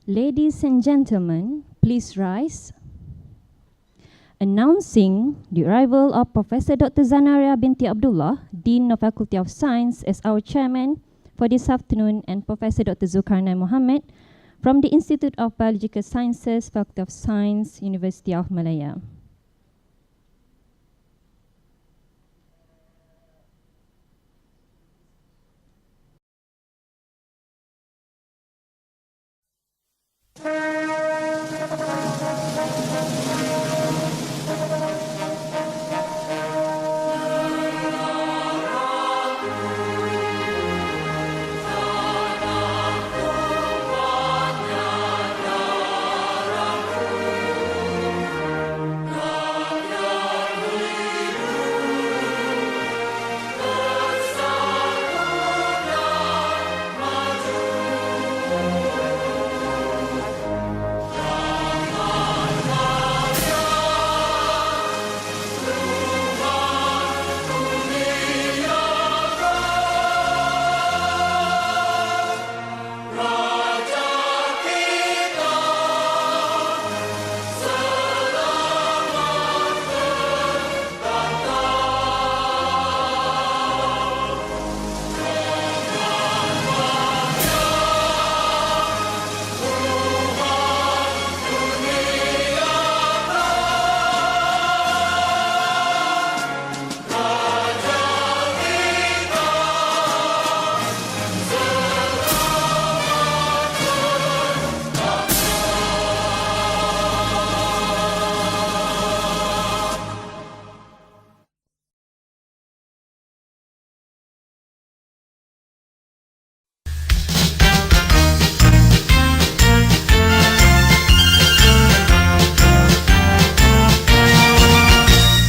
Ladies and gentlemen, please rise. Announcing the arrival of Professor Dr. Zanaria binti Abdullah, Dean of Faculty of Science, as our chairman for this afternoon, and Professor Dr. Zulqarnain Mohamed from the Institute of Biological Sciences, Faculty of Science, University of Malaya.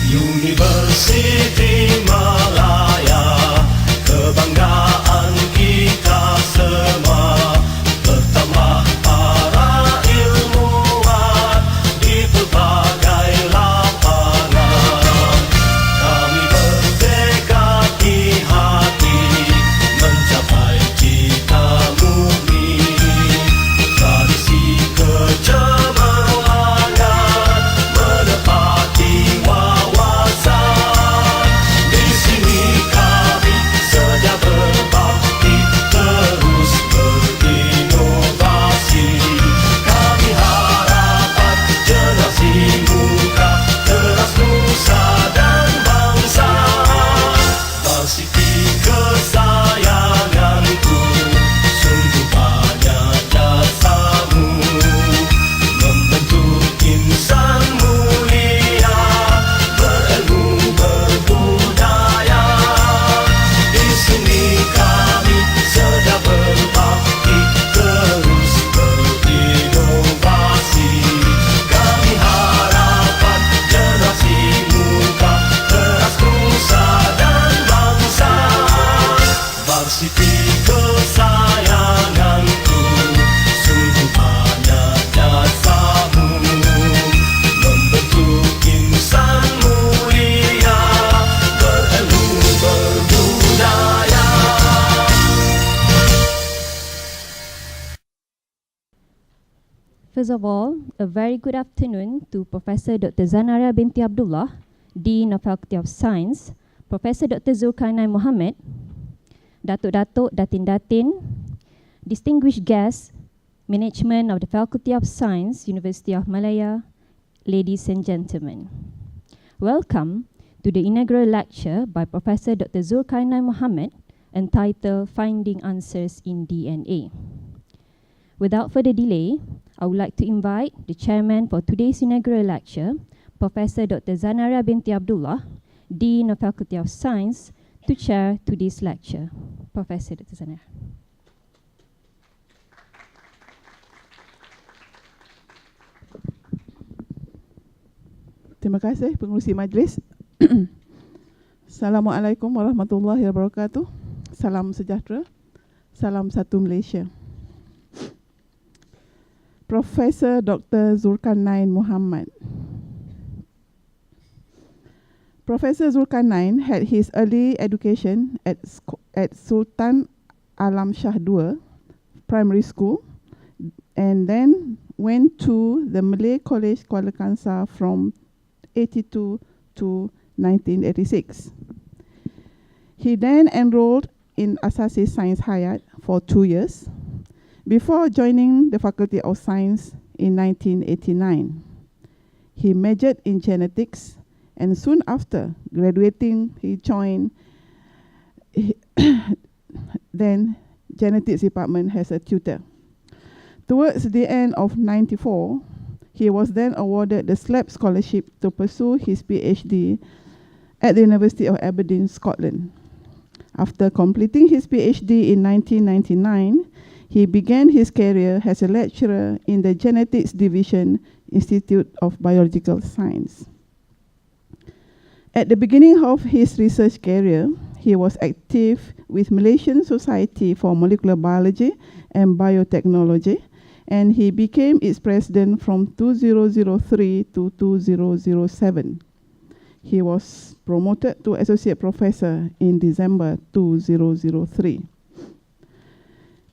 Universiti Malaya, kebanggaan kita semua, bertambah para ilmuwan di berbagai lapangan. Kami bertekad di hati mencapai cita murni, tradisi kecemerlangan menepati di sini kami sedia berbakti, terus berinovasi. Kami harapan generasi muda, teras nusa dan bangsa. Varsity kesayanganku, sungguh banyak jasamu membentuk insan mulia, berilmu berbudaya. Di sini kami sedia berbakti, terus berinovasi. Kami harapan generasi muda, teras nusa dan bangsa. Varsity kesayanganku, sungguh banyak jasamu membentuk insan mulia, berilmu berbudaya. First of all, a very good afternoon to Professor Dr. Zanaria binti Abdullah, Dean of Faculty of Science, Professor Dr. Zulqarnain Mohamed, Datuk-Datuk, Datin-Datin, distinguished guests, management of the Faculty of Science, University of Malaya, ladies and gentlemen. Welcome to the inaugural lecture by Professor Dr. Zulqarnain Mohamed entitled Finding Answers in DNA. Without further delay, I would like to invite the chairman for today's inaugural lecture, Professor Dr. Zanaria binti Abdullah, Dean of Faculty of Science, to chair today's lecture. Professor Dr. Zanaria. Terima kasih pengerusi majlis. Assalamualaikum warahmatullahi wabarakatuh. Salam sejahtera. Salam satu Malaysia. Professor Dr. Zulqarnain Mohamed. Professor Zulqarnain had his early education at Sultan Alam Shah II Primary School and then went to the Malay College Kuala Kangsar from 82 to 1986. He then enrolled in Asasi Science Hayat for 2 years before joining the Faculty of Science in 1989. He majored in genetics, and soon after graduating, he joined then genetics department as a tutor. Towards the end of 94, he was then awarded the SLAP scholarship to pursue his PhD at the University of Aberdeen, Scotland. After completing his PhD in 1999, he began his career as a lecturer in the Genetics Division, Institute of Biological Science. At the beginning of his research career, he was active with Malaysian Society for Molecular Biology and Biotechnology, and he became its president from 2003 to 2007. He was promoted to associate professor in December 2003.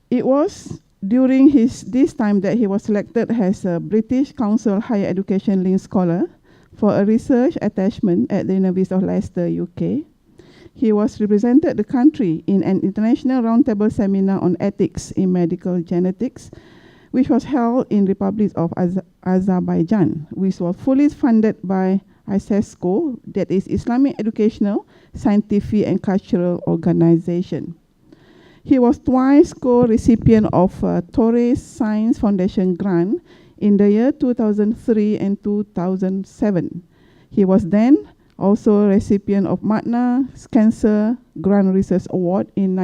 It was during this time that he was selected as a British Council Higher Education Link Scholar for a research attachment at the University of Leicester, UK. He was represented the country in an international roundtable seminar on ethics in medical genetics, which was held in Republic of Azerbaijan, which was fully funded by ISESCO, that is Islamic Educational, Scientific and Cultural Organization. He was twice co-recipient of Torres Science Foundation grant in the year 2003 and 2007. He was then also a recipient of Magna Cancer Grant Research Award in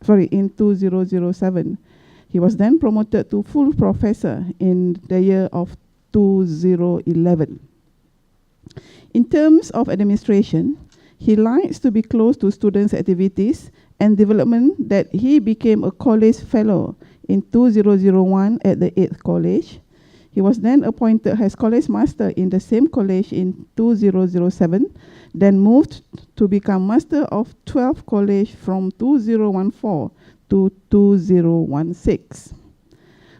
2007. He was then promoted to full professor in the year of 2011. In terms of administration, he likes to be close to students' activities and development that he became a college fellow in 2001 at the 8th College. He was then appointed as college master in the same college in 2007, then moved to become master of 12th College from 2014 to 2016.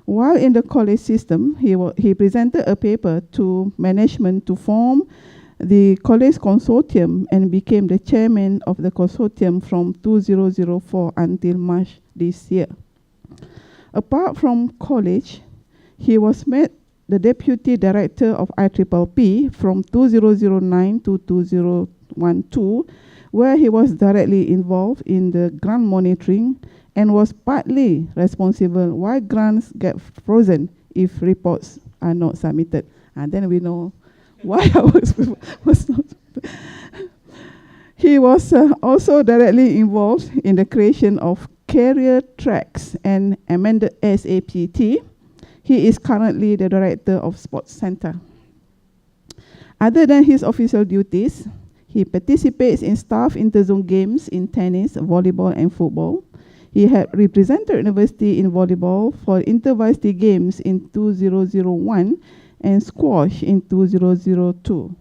While in the college system, he presented a paper to management to form the college consortium and became the chairman of the consortium from 2004 until March this year. Apart from college, he was made the deputy director of IPPP from 2009 to 2012, where he was directly involved in the grant monitoring and was partly responsible why grants get frozen if reports are not submitted. And then we know why I was not. He was also directly involved in the creation of career tracks and amended SAPT. He is currently the director of Sports Center. Other than his official duties, he participates in staff interzone games in tennis, volleyball, and football. He had represented university in volleyball for inter-varsity games in 2001 and squash in 2002.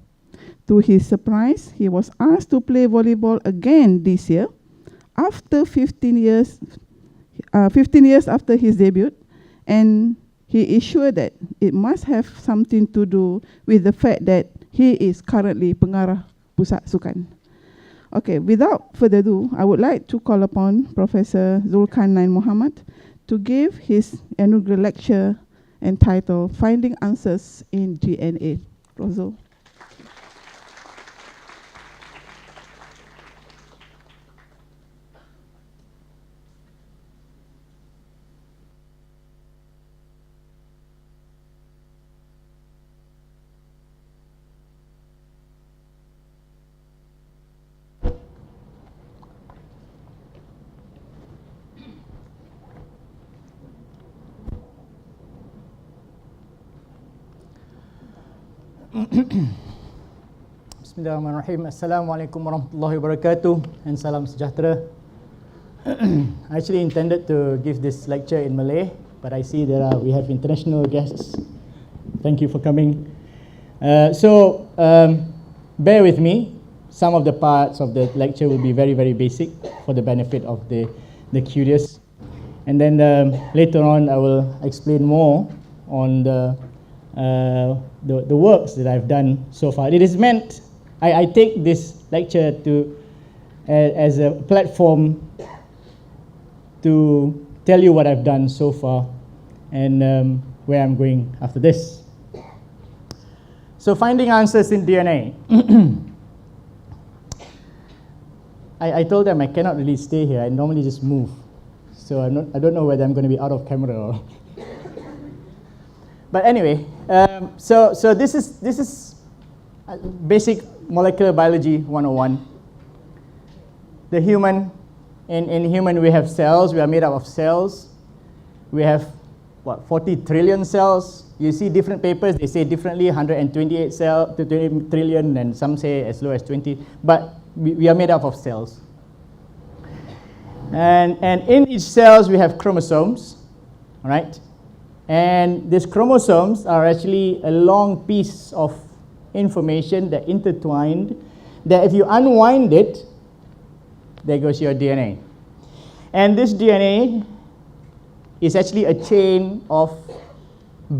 To his surprise, he was asked to play volleyball again this year, after 15 years after his debut, and he is sure that it must have something to do with the fact that he is currently pengarah Pusat Sukan. Okay, without further ado, I would like to call upon Professor Zulqarnain Mohamed to give his inaugural lecture entitled Finding Answers in DNA. Prof. Zul. Bismillahirrahmanirrahim. Assalamualaikum warahmatullahi wabarakatuh and salam sejahtera. I actually intended to give this lecture in Malay, but I see that we have international guests. Thank you for coming. Bear with me. Some of the parts of the lecture will be very, very basic for the benefit of the curious. And then later on, I will explain more on the works that I've done so far. It is meant, I take this lecture as a platform to tell you what I've done so far and where I'm going after this. So finding answers in DNA. I told them I cannot really stay here. I normally just move. So I don't know whether I'm going to be out of camera or. But anyway, so this is basic molecular biology 101. The human, in human we have cells. We are made up of cells. We have, 40 trillion cells. You see different papers, they say differently, 128 cells to 20 trillion, and some say as low as 20. But we are made up of cells. And in each cells we have chromosomes, all right? And these chromosomes are actually a long piece of information that intertwined, that if you unwind it, there goes your DNA. And this DNA is actually a chain of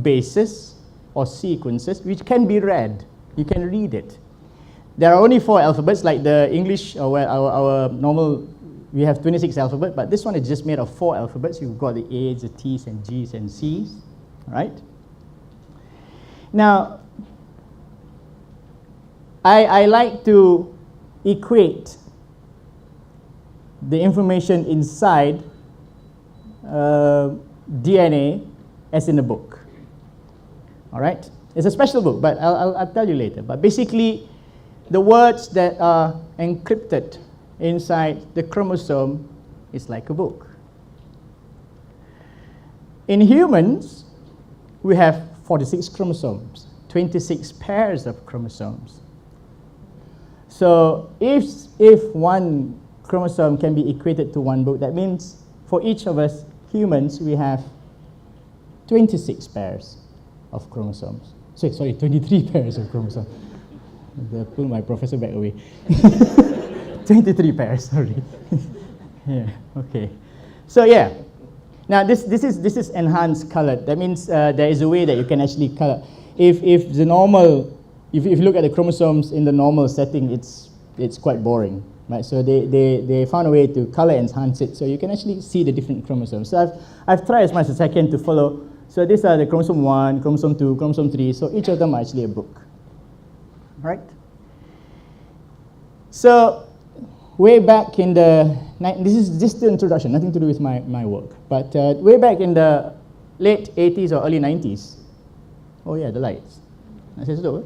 bases or sequences which can be read. You can read it. There are only 4 alphabets, like the English, or our normal, we have 26 alphabets, but this one is just made of 4 alphabets. You've got the A's, the T's, and G's, and C's, right? Now, I like to equate the information inside DNA as in a book. All right? It's a special book, but I'll tell you later. But basically, the words that are encrypted inside the chromosome is like a book. In humans, we have 46 chromosomes, 26 pairs of chromosomes. So if one chromosome can be equated to one book, that means for each of us humans, we have 26 pairs of chromosomes. Sorry, 23 pairs of chromosomes. I'll pull my professor back away. 23 pairs, sorry. Yeah, okay. So yeah, now this is enhanced colored. That means there is a way that you can actually color. If the normal, if you look at the chromosomes in the normal setting, it's quite boring, right? So they found a way to color enhance it, so you can actually see the different chromosomes. So I've tried as much as I can to follow. So these are the chromosome 1, chromosome 2, chromosome 3. So each of them are actually a book, right? So way back in the, this is just the introduction, nothing to do with my work. But way back in the late 80s or early 90s, oh yeah, the lights. Nak saya tutup?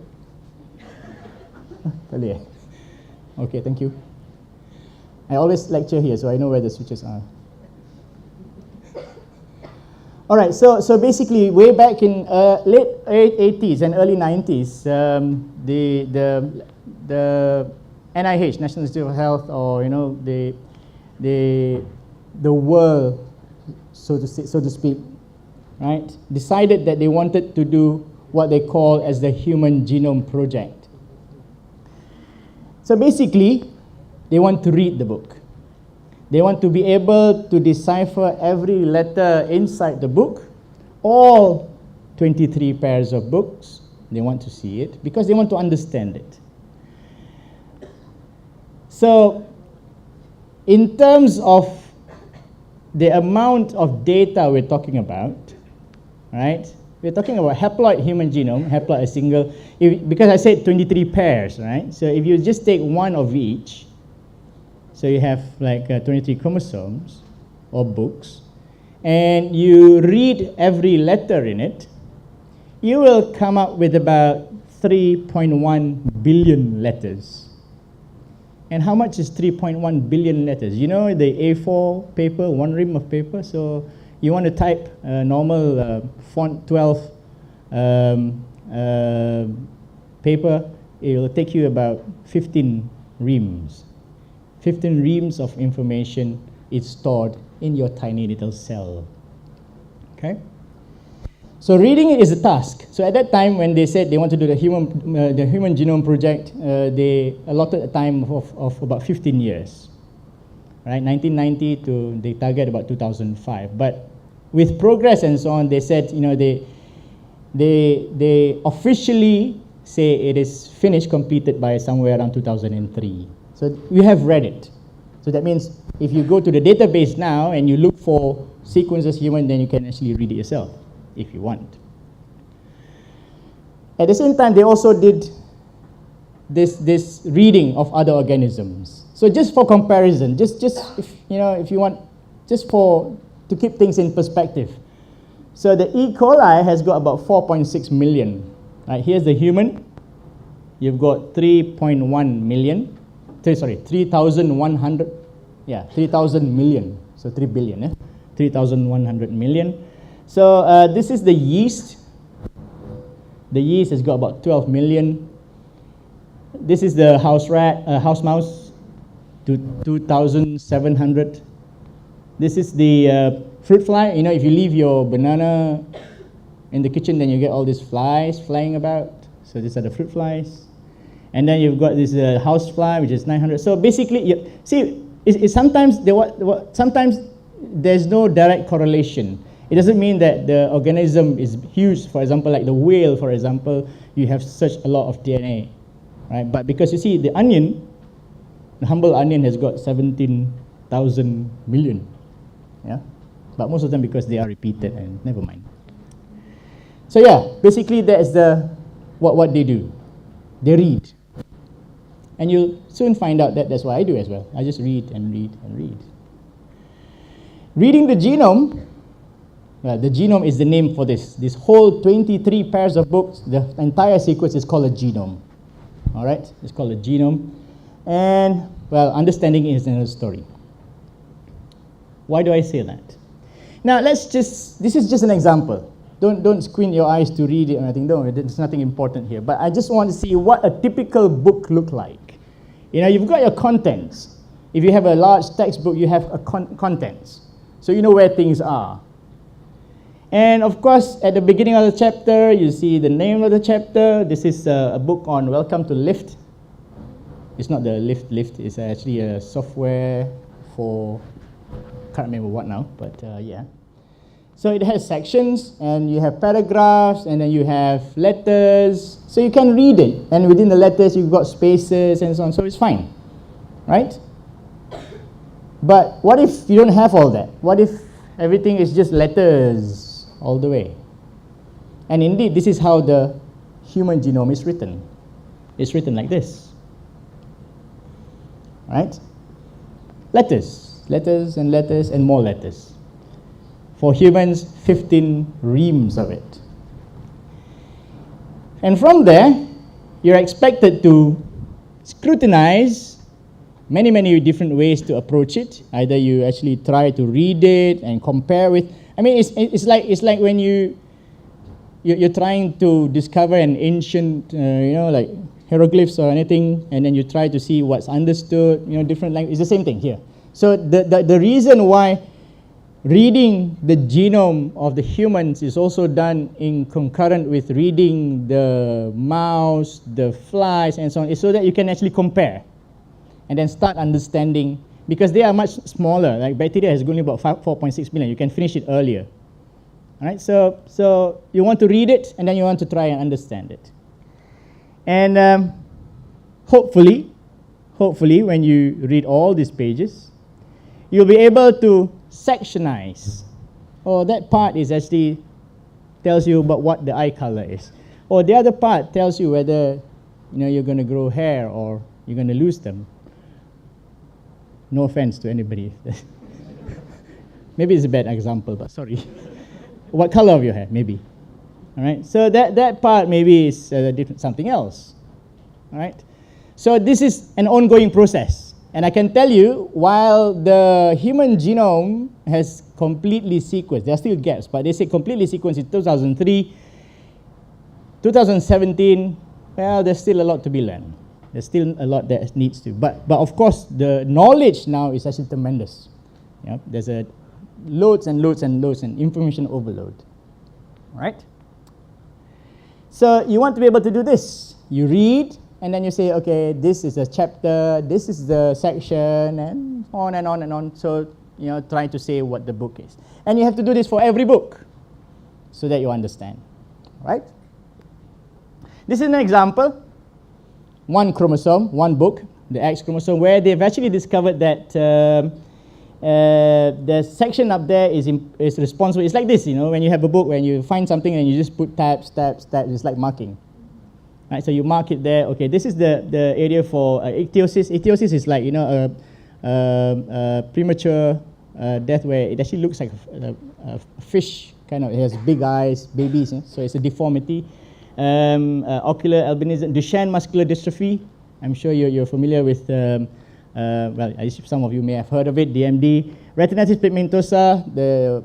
Tak boleh. Okay, thank you. I always lecture here, so I know where the switches are. All right, so basically, way back in late 80s and early 90s, the NIH, National Institute of Health, or the world, so to speak, right, decided that they wanted to do what they call as the Human Genome Project. So basically, they want to read the book. They want to be able to decipher every letter inside the book, all 23 pairs of books. They want to see it because they want to understand it. So, in terms of the amount of data we're talking about, right? We're talking about haploid human genome, haploid a single, because I said 23 pairs, right? So if you just take one of each, so you have like 23 chromosomes or books, and you read every letter in it, you will come up with about 3.1 billion letters. And how much is 3.1 billion letters? You know the A4 paper, one ream of paper, so you want to type a normal font 12 paper, it will take you about 15 reams. 15 reams of information is stored in your tiny little cell. Okay? So reading it is a task. So at that time, when they said they want to do the Human Genome Project, they allotted a time of about 15 years. right? 1990 to they target about 2005. But with progress and so on, they said, you know, they officially say it is finished, completed by somewhere around 2003. So you have read it. So that means if you go to the database now and you look for sequences human, then you can actually read it yourself if you want. At the same time, they also did this reading of other organisms. So just for comparison, just if you want, just to keep things in perspective. So the E. coli has got about 4.6 million. Right, here's the human. You've got 3.1 million. 3,100. Yeah, 3,000 million. So 3 billion. 3,100 million. So this is the yeast. The yeast has got about 12 million. This is the house mouse, 2,700. This is the fruit fly. You know, if you leave your banana in the kitchen, then you get all these flies flying about. So these are the fruit flies. And then you've got this house fly, which is 900. So basically, sometimes sometimes there's no direct correlation. It doesn't mean that the organism is huge. For example, like the whale, for example, you have such a lot of DNA, right? But because you see, the onion, the humble onion has got 17,000 million, yeah? But most of them because they are repeated, and never mind. So yeah, basically that's what they do. They read. And you'll soon find out that that's what I do as well. I just read and read and read. Reading the genome, well, the genome is the name for this. This whole 23 pairs of books, the entire sequence is called a genome. All right? It's called a genome. And, well, understanding it is another story. Why do I say that? Now, this is just an example. Don't squint your eyes to read it or anything. No, there's nothing important here. But I just want to see what a typical book look like. You know, you've got your contents. If you have a large textbook, you have a contents. So you know where things are. And of course, at the beginning of the chapter, you see the name of the chapter. This is a book on Welcome to Lift. It's not the lift. It's actually a software for, can't remember what now, but yeah. So it has sections, and you have paragraphs, and then you have letters. So you can read it. And within the letters, you've got spaces and so on. So it's fine, right? But what if you don't have all that? What if everything is just letters all the way? And indeed, this is how the human genome is written. It's written like this, right? Letters, letters and letters and more letters. For humans, 15 reams of it. And from there, you're expected to scrutinize many different ways to approach it. Either you actually try to read it and compare with. I mean, it's like when you're trying to discover an ancient, like hieroglyphs or anything, and then you try to see what's understood. Different language. It's the same thing here. So the reason why reading the genome of the humans is also done in concurrent with reading the mouse, the flies, and so on, is so that you can actually compare and then start understanding, because they are much smaller. Like bacteria has only about 4.6 million. You can finish it earlier. All right, so you want to read it, and then you want to try and understand it. And hopefully, when you read all these pages, you'll be able to sectionize. Oh, that part is actually tells you about what the eye color is. Or the other part tells you whether you're going to grow hair or you're going to lose them. No offense to anybody. Maybe it's a bad example, but sorry. What color of your hair? Maybe. All right. So that part maybe is different, something else. All right. So this is an ongoing process. And I can tell you, while the human genome has completely sequenced, there are still gaps, but they say completely sequenced in 2003, 2017, well, there's still a lot to be learned. There's still a lot that needs to. But of course, the knowledge now is actually tremendous. There's loads and loads and loads and information overload. All right? So you want to be able to do this. You read, and then you say, okay, this is a chapter, this is the section, and on and on and on. So, trying to say what the book is. And you have to do this for every book so that you understand, right? This is an example. One chromosome, one book, the X chromosome, where they've actually discovered that the section up there is responsible. It's like this, when you have a book, when you find something and you just put tabs, it's like marking. Right, so you mark it there. Okay, this is the area for ichthyosis. Ichthyosis is like, a premature death where it actually looks like a fish, kind of. It has big eyes, babies, so it's a deformity. Ocular albinism, Duchenne muscular dystrophy. I'm sure you're familiar with, well, some of you may have heard of it, DMD. Retinitis pigmentosa, the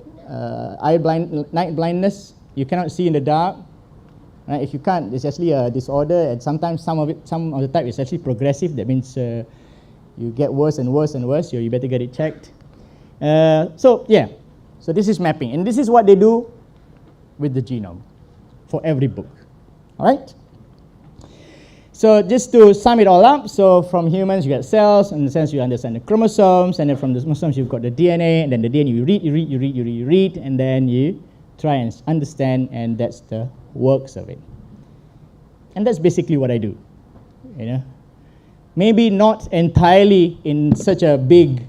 night blindness. You cannot see in the dark. Right? If you can't, it's actually a disorder, and sometimes some of the type is actually progressive. That means you get worse and worse and worse. So you better get it checked. So this is mapping, and this is what they do with the genome for every book. All right. So just to sum it all up, so from humans you get cells, in the sense you understand the chromosomes, and then from the chromosomes you've got the DNA, and then the DNA you read, and then you try and understand, and that's the works of it. And that's basically what I do. Maybe not entirely in such a big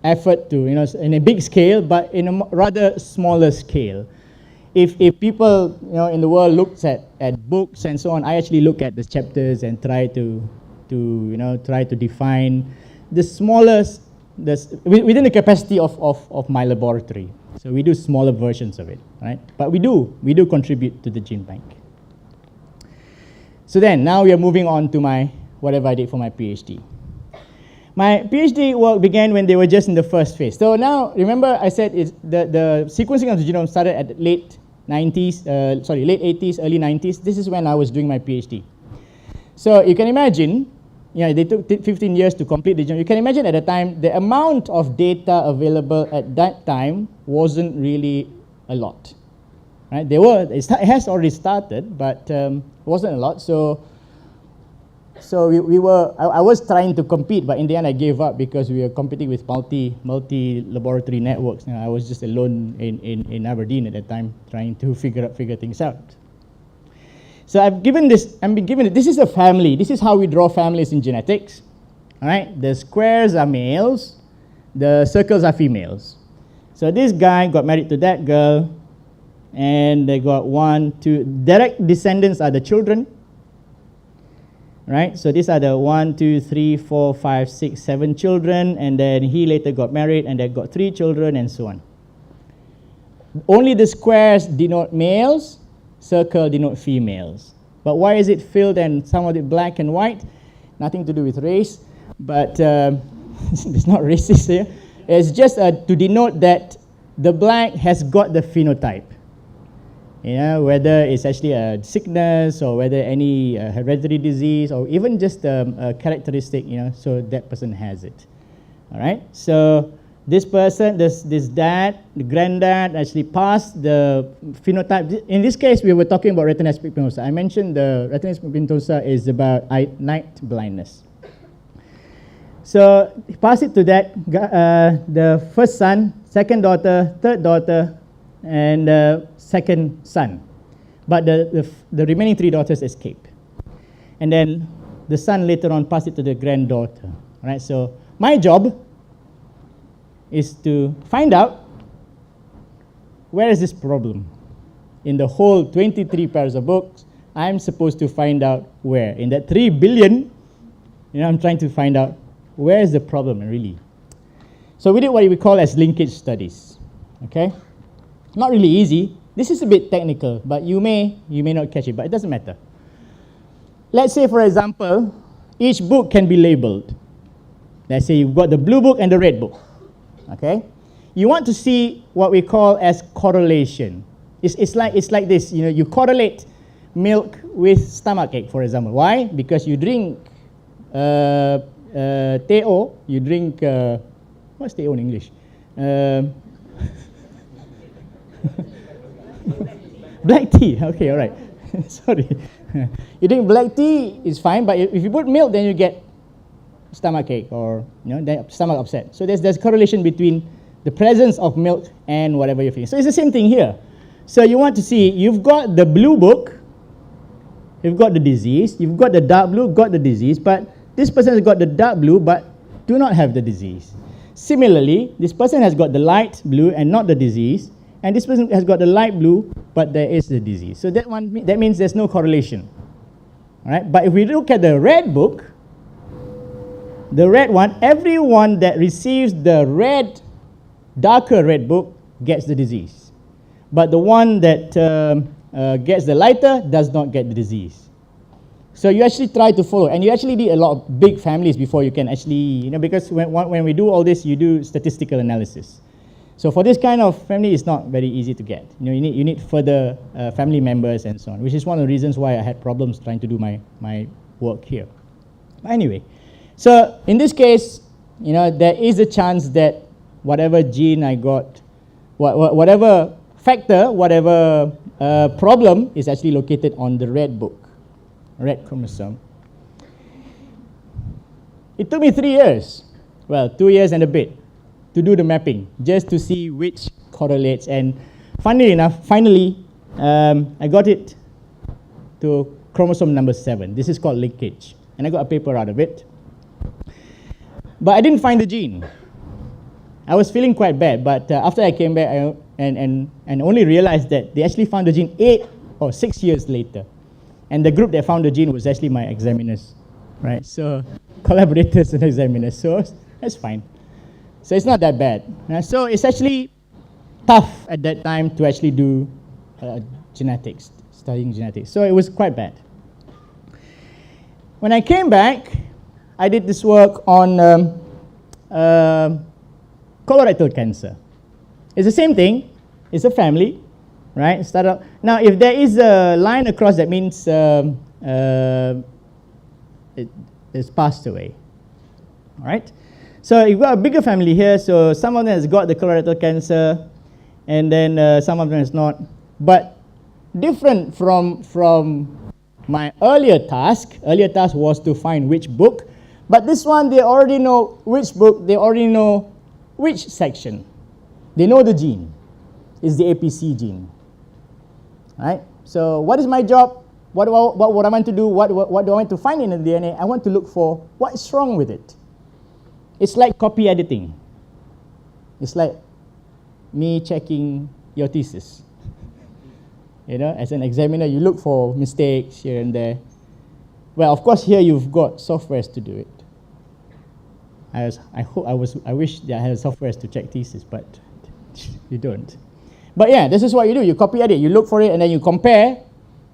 effort to, in a big scale, but in a rather smaller scale. If people in the world looks at books and so on, I actually look at the chapters and try to define the smallest, within the capacity of my laboratory. So we do smaller versions of it, right? But we do contribute to the gene bank. So then, now we are moving on to whatever I did for my PhD. My PhD work began when they were just in the first phase. So now, remember I said the sequencing of the genome started at late 80s, early 90s. This is when I was doing my PhD. So you can imagine, they took 15 years to complete the genome. You can imagine at the time, the amount of data available at that time wasn't really a lot. Right? It has already started, but wasn't a lot. So I was trying to compete, but in the end I gave up because we were competing with multi laboratory networks. I was just alone in Aberdeen at that time, trying to figure things out. So I've been given this is a family. This is how we draw families in genetics. All right, the squares are males, the circles are females. So this guy got married to that girl, and they got 1, 2 direct descendants are the children. Right, so these are the 1, 2, 3, 4, 5, 6, 7 children, and then he later got married, and they got 3 children, and so on. Only the squares denote males, circle denote females. But why is it filled and some of it black and white? Nothing to do with race, but it's not racist here. It's just to denote that the black has got the phenotype. Whether it's actually a sickness or whether any hereditary disease or even just a characteristic, so that person has it. All right. So this person, this dad, the granddad actually passed the phenotype. In this case, we were talking about retinitis pigmentosa. I mentioned the retinitis pigmentosa is about night blindness. So he passed it to that the first son, second daughter, third daughter, and second son. But the remaining 3 daughters escaped. And then the son later on passed it to the granddaughter. All right, so my job is to find out where is this problem. In the whole 23 pairs of books, I'm supposed to find out where. In that 3 billion, I'm trying to find out where is the problem really. So we did what we call as linkage studies. Okay? Not really easy. This is a bit technical, but you may not catch it, but it doesn't matter. Let's say, for example, each book can be labeled. Let's say you've got the blue book and the red book. Okay? You want to see what we call as correlation. It's like this. You correlate milk with stomachache, for example. Why? Because you drink teh, you drink what's teh in English? Black tea. Okay, all right. Sorry. You drink black tea, it's fine, but if you put milk, then you get stomachache or stomach upset. So there's correlation between the presence of milk and whatever you're feeling. So it's the same thing here. So you want to see, you've got the blue book, you've got the disease, you've got the dark blue, got the disease, but this person has got the dark blue but do not have the disease. Similarly, this person has got the light blue and not the disease, and this person has got the light blue but there is the disease. So that means there's no correlation. All right? But if we look at the red book, the red one, everyone that receives the red, darker red book gets the disease. But the one that gets the lighter does not get the disease. So you actually try to follow, and you actually need a lot of big families before you can actually, because when we do all this, you do statistical analysis. So for this kind of family, it's not very easy to get. You need further family members and so on, which is one of the reasons why I had problems trying to do my work here. Anyway, so in this case, there is a chance that whatever gene I got, whatever factor, whatever problem is actually located on the red book, red chromosome. It took me 3 years, 2 years and a bit, to do the mapping, just to see which correlates. And funnily enough, finally, I got it to chromosome number 7. This is called linkage, and I got a paper out of it. But I didn't find the gene. I was feeling quite bad, but after I came back and only realized that they actually found the gene 8 or 6 years later. And the group that found the gene was actually my examiners, right? So collaborators and examiners, so that's fine. So it's not that bad. So it's actually tough at that time to actually do genetics, studying genetics. So it was quite bad. When I came back, I did this work on colorectal cancer. It's the same thing. It's a family, right? Now, if there is a line across, that means it's passed away. All right? So you've got a bigger family here. So some of them has got the colorectal cancer, and then some of them has not. But different from my earlier task. Earlier task was to find which book. But this one, they already know which book. They already know which section. They know the gene. It's the APC gene. Right? So what is my job? What I want to do? What do I want to find in the DNA? I want to look for what is wrong with it. It's like copy editing. It's like me checking your thesis. As an examiner, you look for mistakes here and there. Well, of course, here you've got softwares to do it. I wish that I had softwares to check thesis, but you don't. But yeah, this is what you do. You copy edit. You look for it, and then you compare.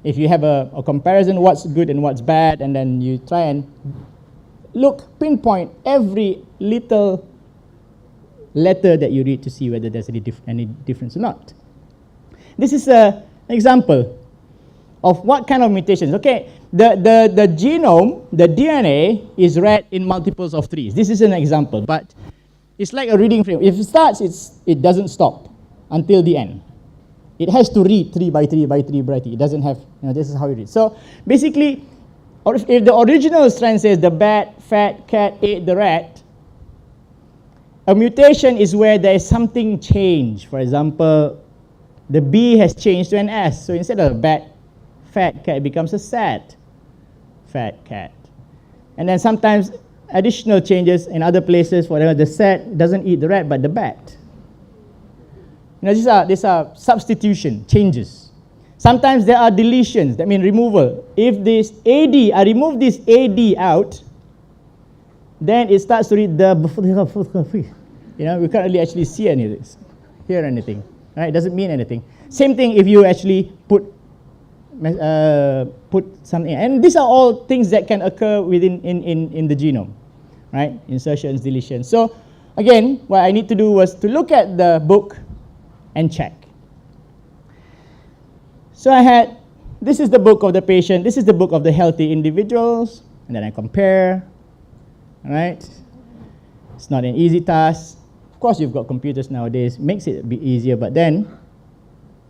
If you have a comparison, what's good and what's bad, and then you try and pinpoint every little letter that you read to see whether there's any difference or not. This is an example of what kind of mutations. Okay, the genome, the DNA, is read in multiples of 3s. This is an example, but it's like a reading frame. If it starts, it doesn't stop until the end. It has to read 3 by 3 by 3 by 3. It doesn't have, this is how it reads. So basically, if the original strand says the fat cat ate the rat, a mutation is where there is something changed. For example, the B has changed to an S. So instead of a bad fat cat, it becomes a sad fat cat. And then sometimes additional changes in other places. For example, the sad doesn't eat the rat, but the bat. These are substitution, changes. Sometimes there are deletions, that means removal. If this AD, I remove this AD out, then it starts to read the, we can't really actually see any of this, hear anything. Right? It doesn't mean anything. Same thing if you actually put something, and these are all things that can occur within in the genome, right? Insertions, deletions. So again, what I need to do was to look at the book and check. So this is the book of the patient, this is the book of the healthy individuals, and then I compare, right? It's not an easy task. Of course, you've got computers nowadays, makes it a bit easier, but then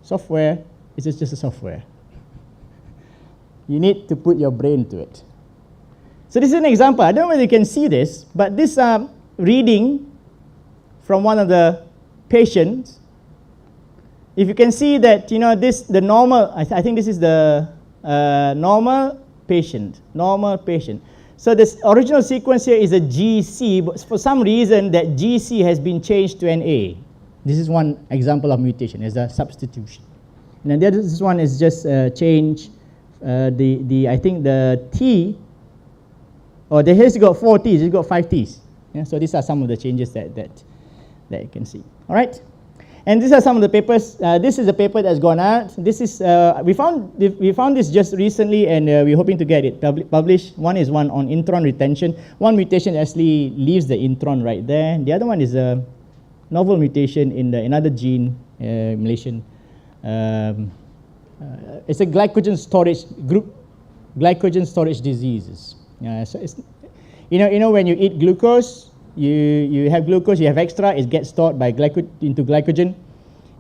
software is just a software. You need to put your brain to it. So this is an example. I don't know whether you can see this, but this reading from one of the patients. If you can see that, you know, this, the normal, I think this is the normal patient. So this original sequence here is a GC, but for some reason that GC has been changed to an A. This is one example of mutation, as a substitution. And then the other, this one is just change I think the T, or the here's got 4 T's, it's got 5 T's. Yeah, so these are some of the changes that you can see. All right. And these are some of the papers. This is a paper that's gone out. This is we found this just recently, and we're hoping to get it published. One is one on intron retention. One mutation actually leaves the intron right there. The other one is a novel mutation in another gene, Malaysian. It's a glycogen storage group, glycogen storage diseases. So it's, you know when you eat glucose. You have glucose, you have extra, it gets stored by into glycogen,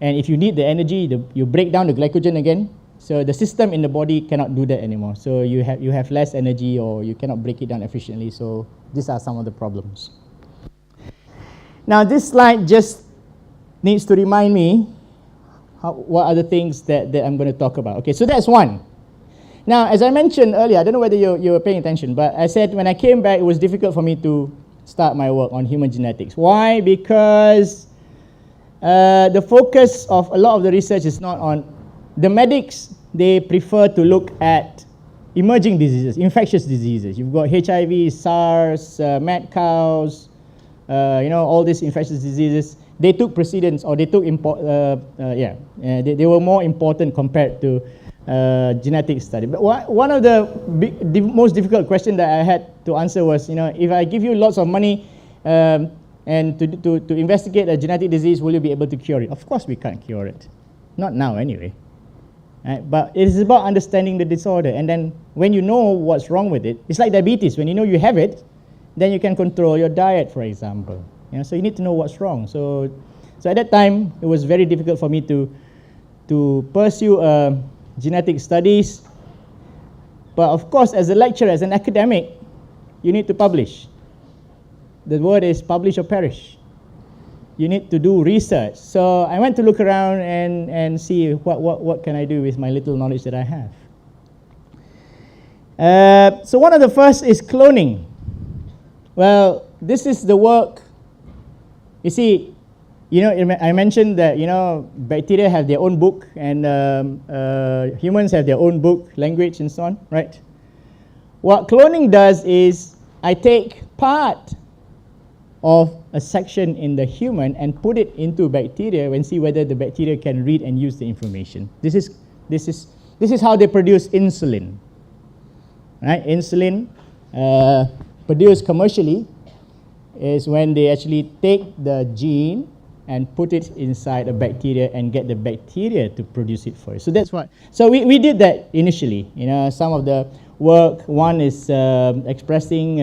and if you need the energy, you break down the glycogen again. So the system in the body cannot do that anymore. So you have less energy, or you cannot break it down efficiently. So these are some of the problems. Now this slide just needs to remind me what are the things that I'm going to talk about. Okay, so that's one. Now, as I mentioned earlier, I don't know whether you were paying attention, but I said when I came back, it was difficult for me to start my work on human genetics. Why? Because the focus of a lot of the research is not on the medics. They prefer to look at emerging diseases, infectious diseases. You've got HIV, SARS, mad cows, all these infectious diseases. They took precedence, or they took they were more important compared to genetic study. But one of the most difficult questions that I had to answer was, if I give you lots of money and to investigate a genetic disease, will you be able to cure it? Of course we can't cure it. Not now anyway. Right? But it is about understanding the disorder, and then when you know what's wrong with it, it's like diabetes. When you know you have it, then you can control your diet, for example. So you need to know what's wrong. So at that time, it was very difficult for me to pursue genetic studies. But of course, as a lecturer, as an academic, you need to publish. The word is publish or perish. You need to do research. So I went to look around and see what can I do with my little knowledge that I have. So one of the first is cloning. Well, this is the work. You see, I mentioned that, bacteria have their own book, and humans have their own book, language, and so on, right? What cloning does is I take part of a section in the human and put it into bacteria and see whether the bacteria can read and use the information. This is how they produce insulin. Right? Insulin produced commercially is when they actually take the gene and put it inside a bacteria and get the bacteria to produce it for you. So that's what. So we did that initially. Some of the work. One is expressing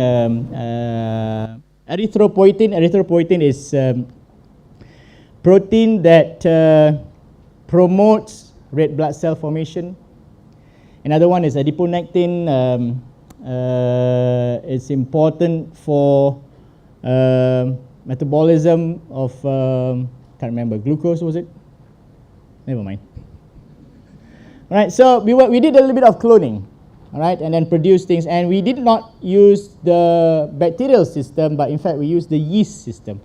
erythropoietin. Erythropoietin is protein that promotes red blood cell formation. Another one is adiponectin. It's important for metabolism of, can't remember, glucose, was it? Never mind. All right, so we did a little bit of cloning, all right, and then produced things. And we did not use the bacterial system, but in fact we used the yeast system.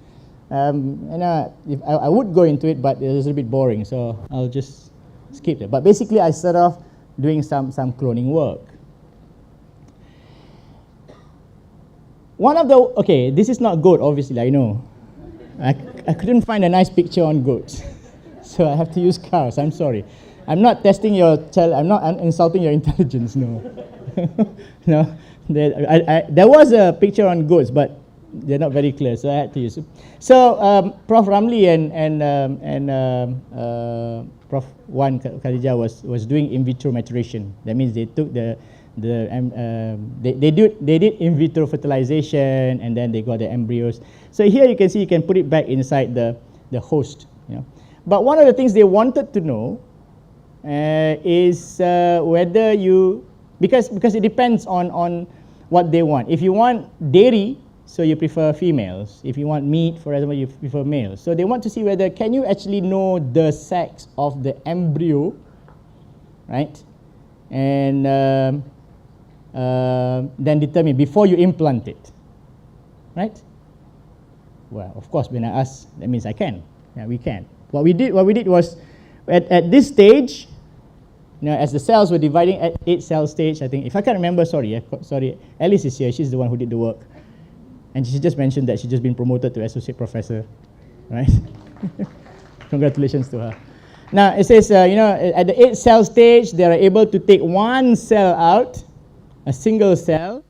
If I would go into it, but it was a little bit boring, so I'll just skip it. But basically I started off doing some cloning work. This is not goat, obviously, I know. I couldn't find a nice picture on goats. So I have to use cows, I'm sorry. I'm not testing your child, I'm not insulting your intelligence, no. No, there was a picture on goats, but they're not very clear, so I had to use it. So Prof. Ramli and Prof. Wan Khadijah was doing in vitro maturation. That means they took they did in vitro fertilization, and then they got the embryos. So here you can see you can put it back inside the host. But one of the things they wanted to know is whether you, because it depends on what they want. If you want dairy, so you prefer females. If you want meat, for example, you prefer males. So they want to see whether can you actually know the sex of the embryo, right? And then determine before you implant it, right? Well, of course, when I ask, that means I can. Yeah, we can. What we did was, at this stage, you know, as the cells were dividing at 8 cell stage, I think, if I can't remember, sorry, Alice is here. She's the one who did the work. And she just mentioned that she's just been promoted to associate professor, right? Congratulations to her. Now, it says, you know, at the 8 cell stage, they are able to take one cell out, a single cell,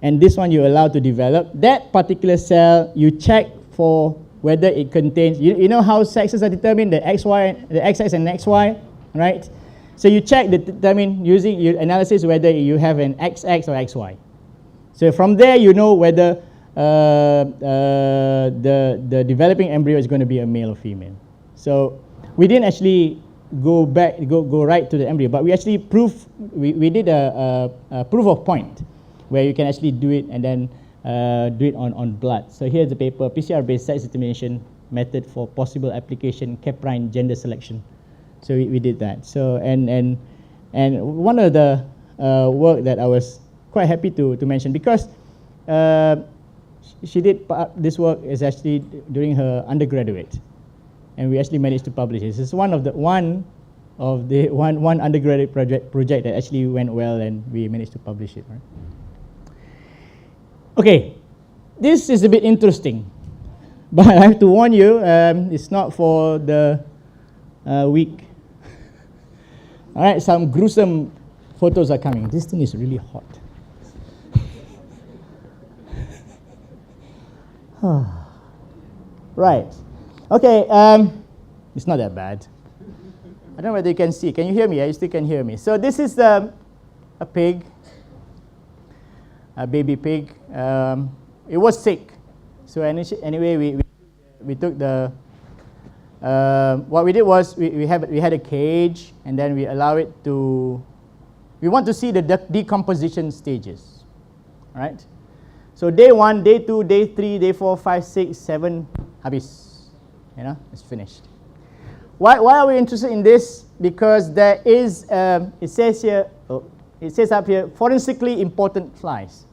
and this one you're allowed to develop. That particular cell, you check for whether it contains, you know how sexes are determined, the XY, the XX and XY, right? So you check, determine using your analysis whether you have an XX or XY. So from there, you know whether the developing embryo is going to be a male or female. So we didn't actually go right to the embryo, but we actually we did a proof of point where you can actually do it and then do it on blood. So here's the paper, PCR-based sex determination method for possible application caprine gender selection. So we did that. So and one of the work that I was quite happy to mention, because she did this work is actually during her undergraduate, and we actually managed to publish it. This is one undergraduate project that actually went well, and we managed to publish it. Right? Okay, this is a bit interesting, but I have to warn you, it's not for the weak. All right, some gruesome photos are coming. This thing is really hot. Right. Okay, it's not that bad. I don't know whether you can see. Can you hear me? You still can hear me. So this is a pig, a baby pig. It was sick. So anyway, we took the, what we did was we had a cage, and then we allow it to, we want to see the decomposition stages, right? So day 1, day 2, day 3, day 4, 5, 6, 7, habis. You know, it's finished. Why are we interested in this? Because there is, it says up here, forensically important flies.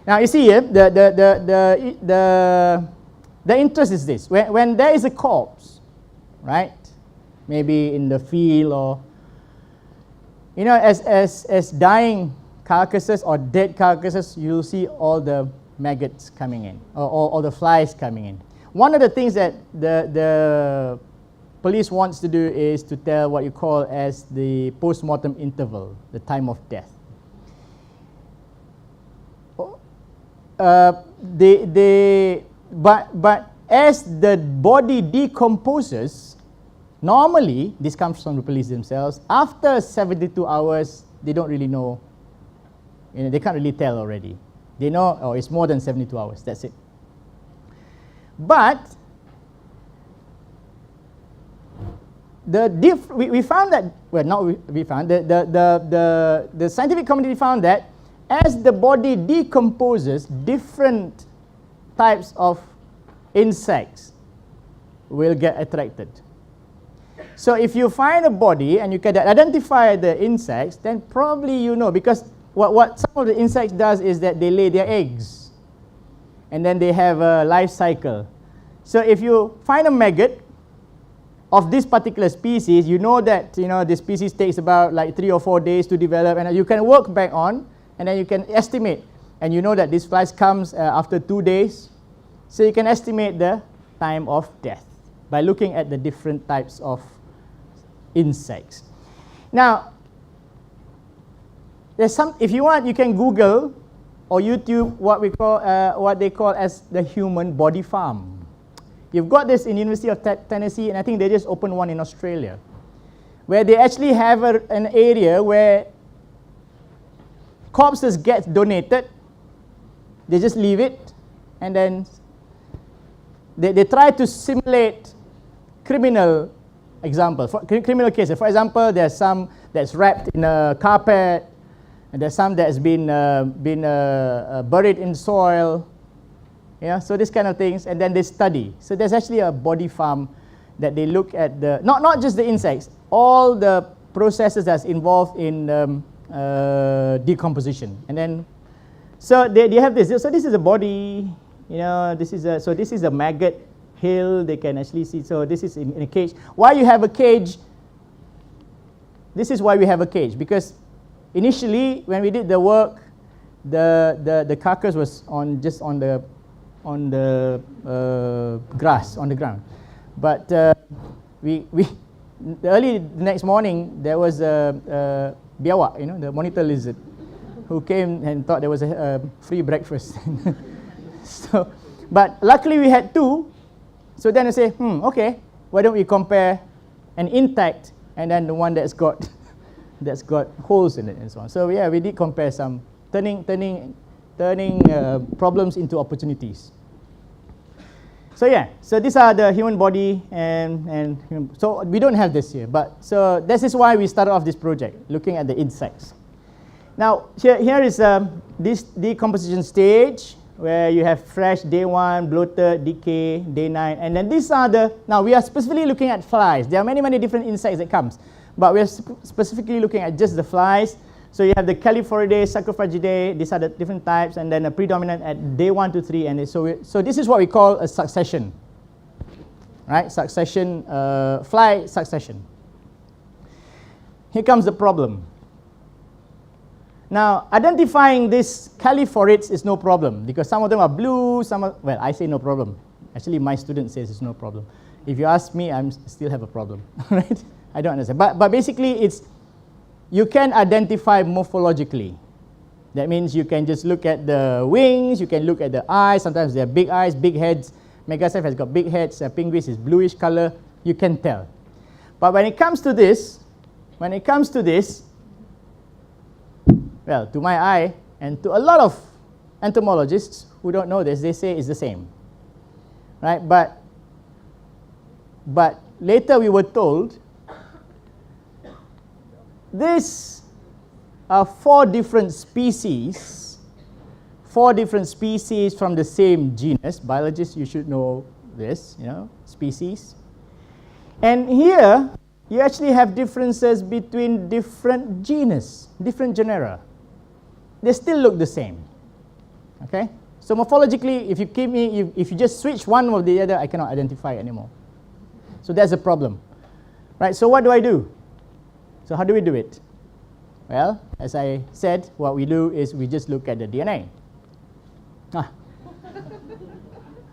Now you see here, the interest is this. When there is a corpse, right? Maybe in the field, or, you know, as dying carcasses or dead carcasses, you'll see all the maggots coming in, or all the flies coming in. One of the things that the police wants to do is to tell what you call as the post-mortem interval, the time of death. But as the body decomposes, normally, this comes from the police themselves, after 72 hours, they don't really know. You know, they can't really tell already. They know, oh, it's more than 72 hours, that's it. But we found that, well, not we found, the scientific community found that as the body decomposes, different types of insects will get attracted. So if you find a body and you can identify the insects, then probably you know, because what some of the insects does is that they lay their eggs, and then they have a life cycle. So if you find a maggot of this particular species, you know that, you know, the species takes about like 3 or 4 days to develop, and you can work back on, and then you can estimate, and you know that this flies comes after 2 days, so you can estimate the time of death by looking at the different types of insects. Now, there's some, if you want, you can Google or YouTube what they call as the human body farm. You've got this in University of Tennessee, and I think they just opened one in Australia, where they actually have an area where corpses get donated. They just leave it, and then they try to simulate criminal examples, criminal cases. For example, there's some that's wrapped in a carpet, And there's some that has been buried in soil. Yeah, so this kind of things, and then they study. So there's actually a body farm that they look at the not just the insects, all the processes that's involved in decomposition. And then so they have this. So this is a body. You know, this is a maggot hill. They can actually see. So this is in a cage. Why you have a cage? This is why we have a cage, because initially when we did the work, the carcass was on the grass on the ground. But early the next morning there was a biawak, you know, the monitor lizard, who came and thought there was a free breakfast. So, but luckily we had two. So then I say, okay, why don't we compare an intact and then the one that's got holes in it and so on. So yeah, we did compare some, turning problems into opportunities. So yeah, so these are the human body and so we don't have this here, but so this is why we started off this project, looking at the insects. Now here is this decomposition stage where you have fresh day 1, bloated, decay, day 9, and then these are now we are specifically looking at flies. There are many different insects that comes, but we are specifically looking at just the flies. So you have the Calliphoridae, Sarcophagidae, these are the different types, and then a predominant at day 1 to 3. And so this is what we call a succession, right? Succession, fly succession. Here comes the problem. Now, identifying these Calliphorids is no problem, because some of them are blue, well, I say no problem. Actually, my student says it's no problem. If you ask me, I still have a problem, right? I don't understand. But basically, you can identify morphologically. That means you can just look at the wings, you can look at the eyes. Sometimes they have big eyes, big heads. Megaceph has got big heads. Pinguis is bluish color. You can tell. But when it comes to this, well, to my eye and to a lot of entomologists who don't know this, they say it's the same, right? But later we were told these are 4 different species from the same genus. Biologists, you should know this, you know, species. And here, you actually have differences between different genus, different genera. They still look the same, okay? So morphologically, if you just switch one or the other, I cannot identify anymore. So that's a problem, right? So what do I do? So how do we do it? Well, as I said, what we do is we just look at the DNA.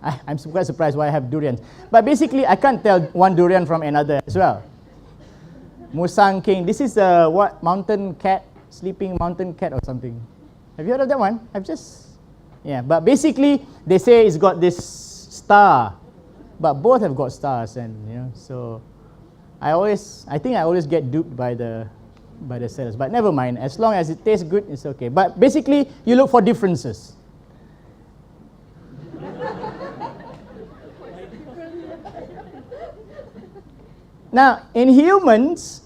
I'm quite surprised why I have durians. But basically, I can't tell one durian from another as well. Musang King. This is what? Mountain cat? Sleeping mountain cat or something. Have you heard of that one? Yeah. But basically, they say it's got this star. But both have got stars, and you know, so I think I always get duped by the sellers. But never mind. As long as it tastes good, it's okay. But basically, you look for differences. Now, in humans,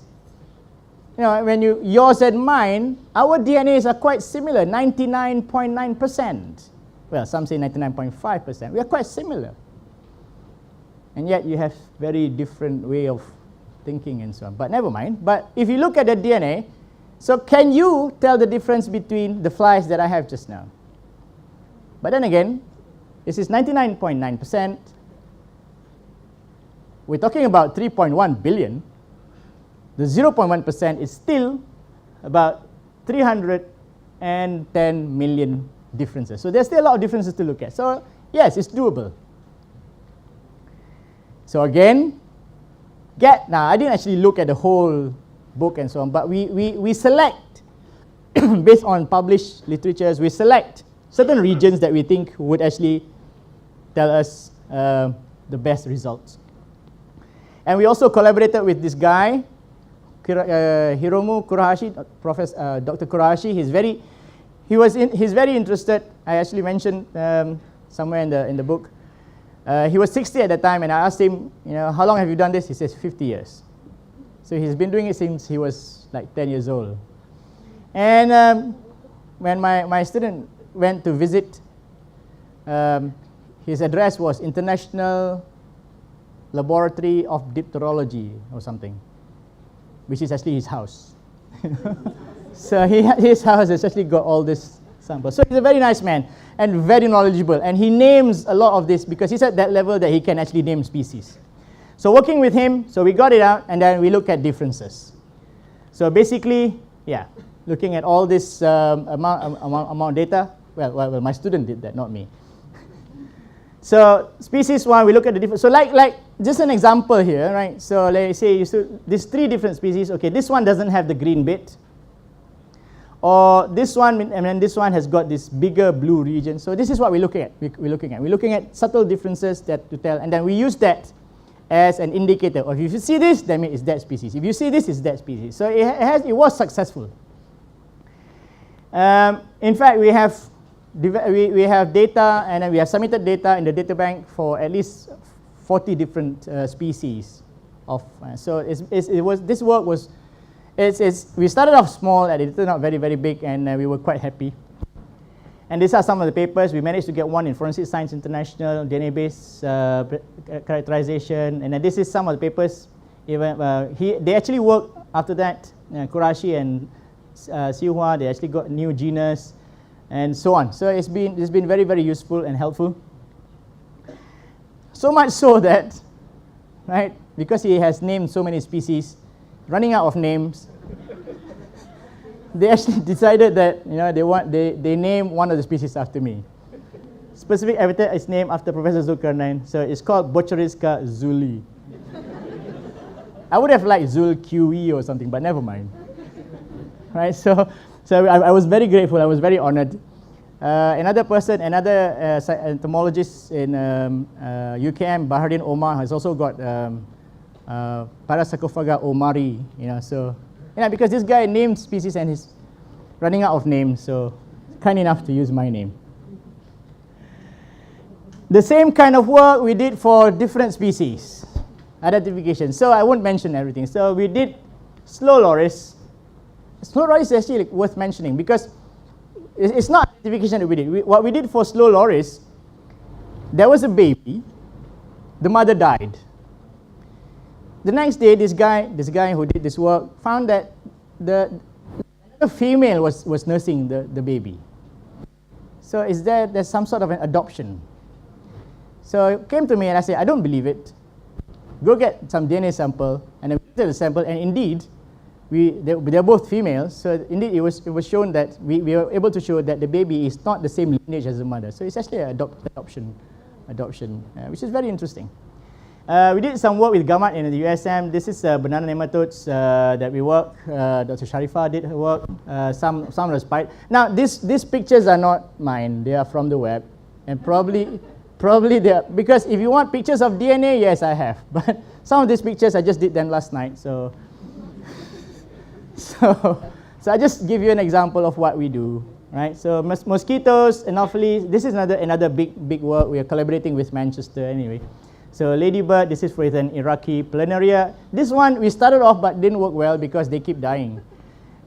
you know, when yours and mine, our DNAs are quite similar, 99.9%. Well, some say 99.5%. We are quite similar. And yet you have very different way of thinking and so on. But never mind. But if you look at the DNA, so can you tell the difference between the flies that I have just now? But then again, this is 99.9%. We're talking about 3.1 billion. The 0.1% is still about 310 million differences. So there's still a lot of differences to look at. So yes, it's doable. So again, now I didn't actually look at the whole book and so on, but we select, based on published literatures, we select certain regions that we think would actually tell us the best results. And we also collaborated with this guy, Hiromu Kurahashi, Dr. Kurahashi. He's very interested. I actually mentioned somewhere in the book. He was 60 at the time, and I asked him, you know, how long have you done this? He says 50 years. So he's been doing it since he was like 10 years old. And when my student went to visit, his address was International Laboratory of Dipterology or something, which is actually his house. So his house has actually got all this samples. So he's a very nice man and very knowledgeable, and he names a lot of this because he's at that level that he can actually name species. So working with him, so we got it out, and then we look at differences. So basically, yeah, looking at all this amount of data. Well, my student did that, not me. So species one, we look at the different. So like just an example here, right? So let's say these 3 different species. Okay, this one doesn't have the green bit, or this one, and then this one has got this bigger blue region. So this is what we're looking at. We're looking at subtle differences that to tell, and then we use that as an indicator. Or if you see this, that means it's that species. If you see this, it's that species. So it was successful. In fact, we have data, and then we have submitted data in the data bank for at least 40 different species of. So this work was. We started off small, and it turned out very, very big, and we were quite happy. And these are some of the papers. We managed to get one in Forensic Science International, DNA-based characterization, and then this is some of the papers. They actually worked after that. Kurashi and Siuhua, they actually got new genus, and so on. So it's been very, very useful and helpful. So much so that, right, because he has named so many species, running out of names, they actually decided that they name one of the species after me. Specific epithet is named after Professor Zulqarnain, so it's called Bocheriska zuli. I would have liked Zul QE or something, but never mind. Right, so I was very grateful. I was very honored. Another entomologist in UKM, Bahrain Omar, has also got Parasarcophaga omari. So because this guy named species and he's running out of names, so kind enough to use my name. The same kind of work we did for different species identification. So I won't mention everything. So we did slow loris. Slow loris is actually worth mentioning because it's not identification that we did. What we did for slow loris, there was a baby, the mother died. The next day, this guy who did this work found that the female was nursing the baby. So there's some sort of an adoption. So it came to me and I said, I don't believe it. Go get some DNA sample, and then we took the sample, and indeed, they're both females. So indeed, it was shown that we were able to show that the baby is not the same lineage as the mother. So it's actually an adoption, which is very interesting. We did some work with Gamat in the USM. This is banana nematodes that we work. Dr. Sharifah did her work. Some respite. Now these pictures are not mine. They are from the web, and probably they are, because if you want pictures of DNA, yes, I have. But some of these pictures I just did them last night. So I just give you an example of what we do, right? So mosquitoes, anopheles. This is another big work. We are collaborating with Manchester anyway. So ladybird, this is with an Iraqi planaria. This one we started off but didn't work well because they keep dying.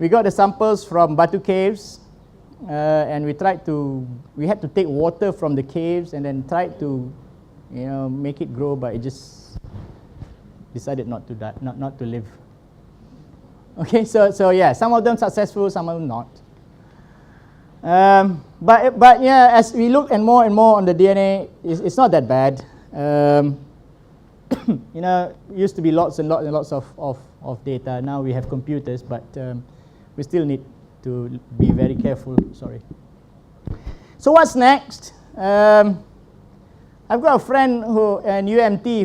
We got the samples from Batu caves, and we had to take water from the caves and then tried to, make it grow, but it just decided not to die, not to live. Okay, so yeah, some of them successful, some of them not. But yeah, as we look and more on the DNA, it's not that bad. Used to be lots and lots of data. Now we have computers, but we still need to be very careful. Sorry. So what's next? I've got a friend in UMT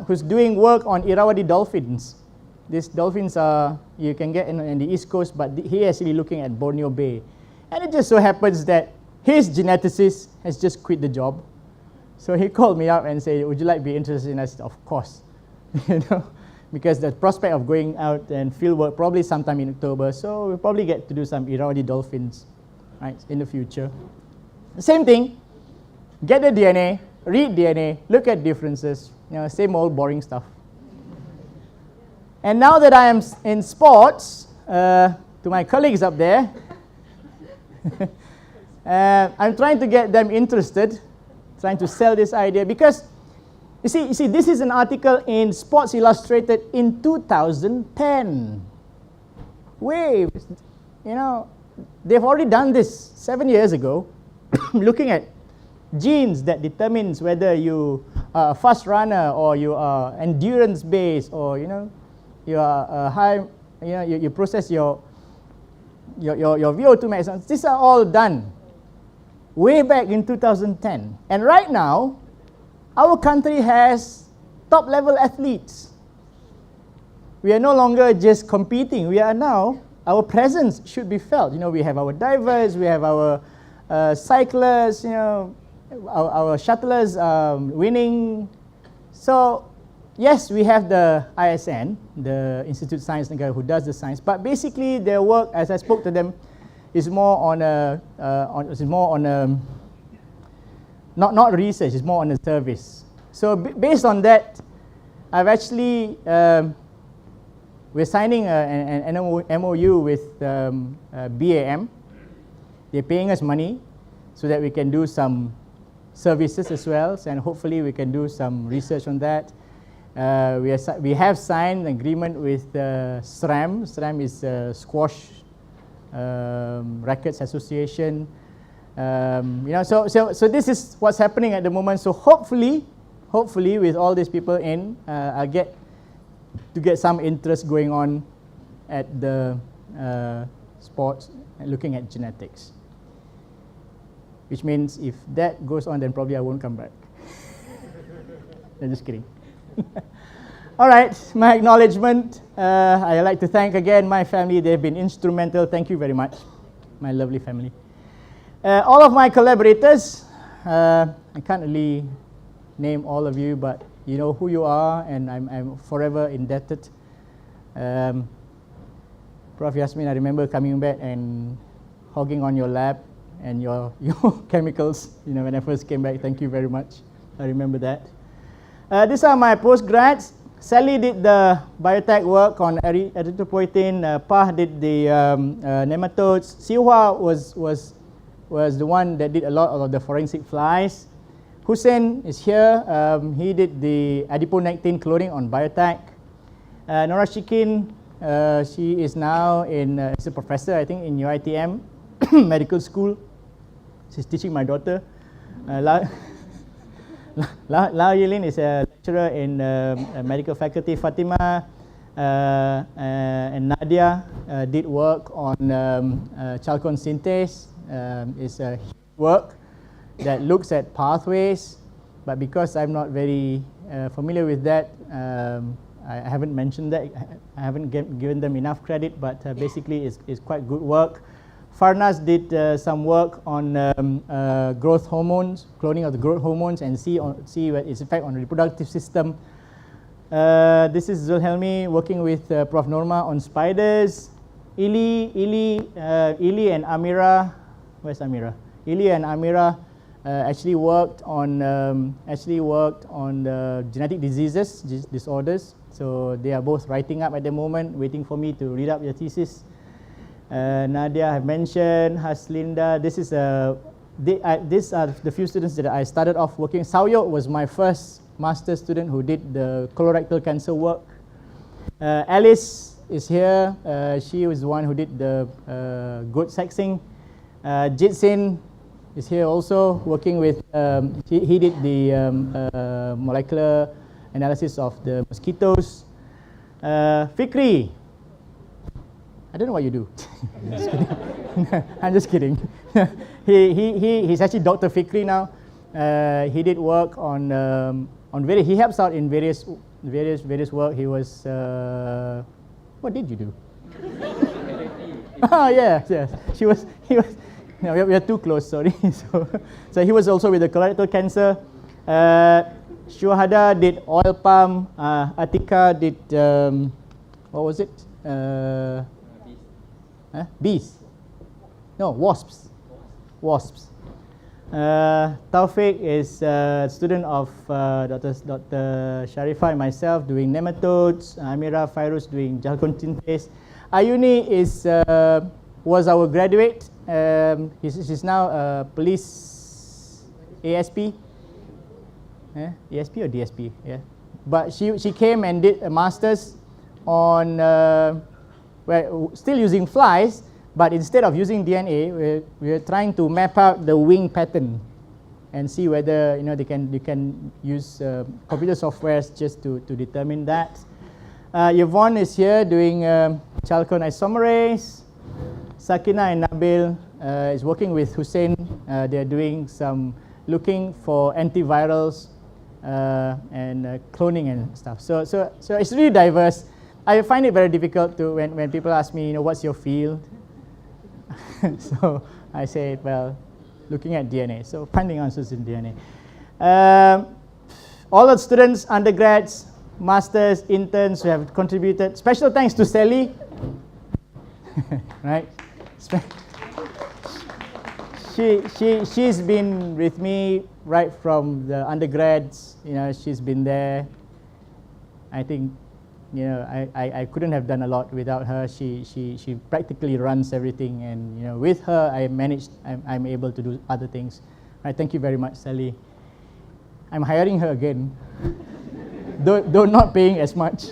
who's doing work on Irrawaddy dolphins. These dolphins you can get in the East Coast, but he actually looking at Borneo Bay, and it just so happens that his geneticist has just quit the job. So he called me up and said, would you like to be interested in us? Of course. Because the prospect of going out and field work probably sometime in October, so we'll probably get to do some Irrawaddy dolphins, right, in the future. Same thing, get the DNA, read DNA, look at differences, same old boring stuff. And now that I am in sports, to my colleagues up there. I'm trying to get them interested, trying to sell this idea, because you see, this is an article in Sports Illustrated in 2010. Wait, they've already done this 7 years ago, looking at genes that determines whether you are a fast runner or you are endurance based, or you are high, you process your VO2 max. These are all done way back in 2010. And right now, our country has top level athletes. We are no longer just competing. We are now, our presence should be felt. We have our divers, we have our cyclists, our shuttlers winning. So yes, we have the ISN, the Institute Science Negara, who does the science, but basically their work, as I spoke to them, is more on not research, it's more on a service. So based on that, I've actually, we're signing an MOU with BAM. They're paying us money so that we can do some services as well, and hopefully we can do some research on that. We have signed an agreement with SRAM. SRAM is Squash Rackets Association. So this is what's happening at the moment. So hopefully with all these people in, I'll get some interest going on at the sports and looking at genetics. Which means if that goes on, then probably I won't come back. I'm just kidding. All right, my acknowledgement. I'd like to thank again my family. They've been instrumental. Thank you very much, my lovely family. All of my collaborators, I can't really name all of you, but you know who you are, and I'm forever indebted. Prof. Yasmin, I remember coming back and hogging on your lab and your chemicals, when I first came back. Thank you very much. I remember that. These are my postgrads. Sally did the biotech work on erythropoietin. Pah did the nematodes. Siwa was the one that did a lot of the forensic flies. Hussein is here. He did the adiponectin cloning on biotech. Nora Shikin, she is now she's a professor, I think, in UITM medical school. She's teaching my daughter. Lau Yilin is a lecturer in medical faculty. Fatima and Nadia did work on chalcone synthase. It's a work that looks at pathways, but because I'm not very familiar with that, I haven't mentioned that. I haven't given them enough credit, but basically it's quite good work. Farnas did some work on growth hormones, cloning of the growth hormones, and see its effect on the reproductive system. This is Zulhelmi working with Prof. Norma on spiders. Ili and Amira, where's Amira? Ili and Amira actually worked on genetic diseases, disorders. So they are both writing up at the moment, waiting for me to read up their thesis. Nadia I have mentioned, Haslinda. These are the few students that I started off working. Saoyo was my first master's student who did the colorectal cancer work. Alice is here. She was the one who did the goat sexing. Jitsin is here also, working with, he did the molecular analysis of the mosquitoes. Fikri, I don't know what you do. I'm just kidding. He's actually Dr. Fikri now. He did work on he helps out in various work. He was, what did you do? Oh yes. He was. No, we are too close. Sorry. So he was also with the colorectal cancer. Shuhada did oil palm. Atika did what was it? Bees. No, wasps. Taufik is a student of Dr. Sharifah and myself doing nematodes. Amira Fairuz doing chalcone synthase. Ayuni was our graduate. She's now a police ASP. ASP or DSP? Yeah. But she came and did a master's on still using flies, but instead of using DNA, we're trying to map out the wing pattern and see whether they can use computer softwares just to determine that. Yvonne is here doing chalcone isomerase. Sakina and Nabil is working with Hussein. They're doing some looking for antivirals and cloning and stuff. So it's really diverse. I find it very difficult to when people ask me, what's your field? So I say, well, looking at DNA. So finding answers in DNA. All the students, undergrads, masters, interns who have contributed. Special thanks to Sally. Right? She's been with me right from the undergrads. She's been there. I think, I couldn't have done a lot without her. She practically runs everything, and with her, I'm able to do other things. Right, thank you very much, Sally. I'm hiring her again, though not paying as much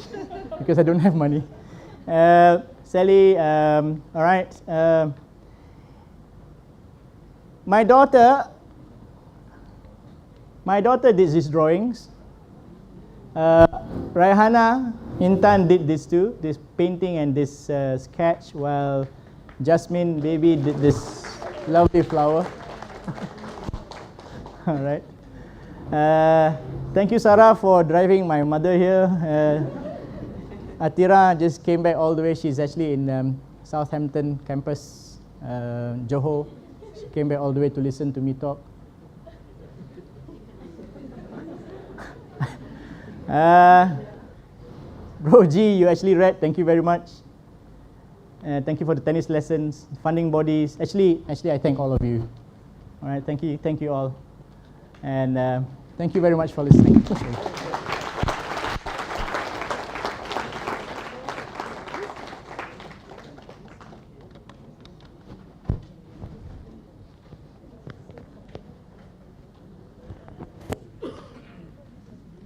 because I don't have money. Sally, all right. My daughter did these drawings. Raihana, Intan did this too, this painting and this sketch, while Jasmine, baby, did this lovely flower. All right. Thank you, Sarah, for driving my mother here. Atira just came back all the way. She's actually in Southampton campus, Johor. She came back all the way to listen to me talk. Broji, you actually read. Thank you very much. Thank you for the tennis lessons, funding bodies. Actually, I thank all of you. All right, thank you all, and thank you very much for listening.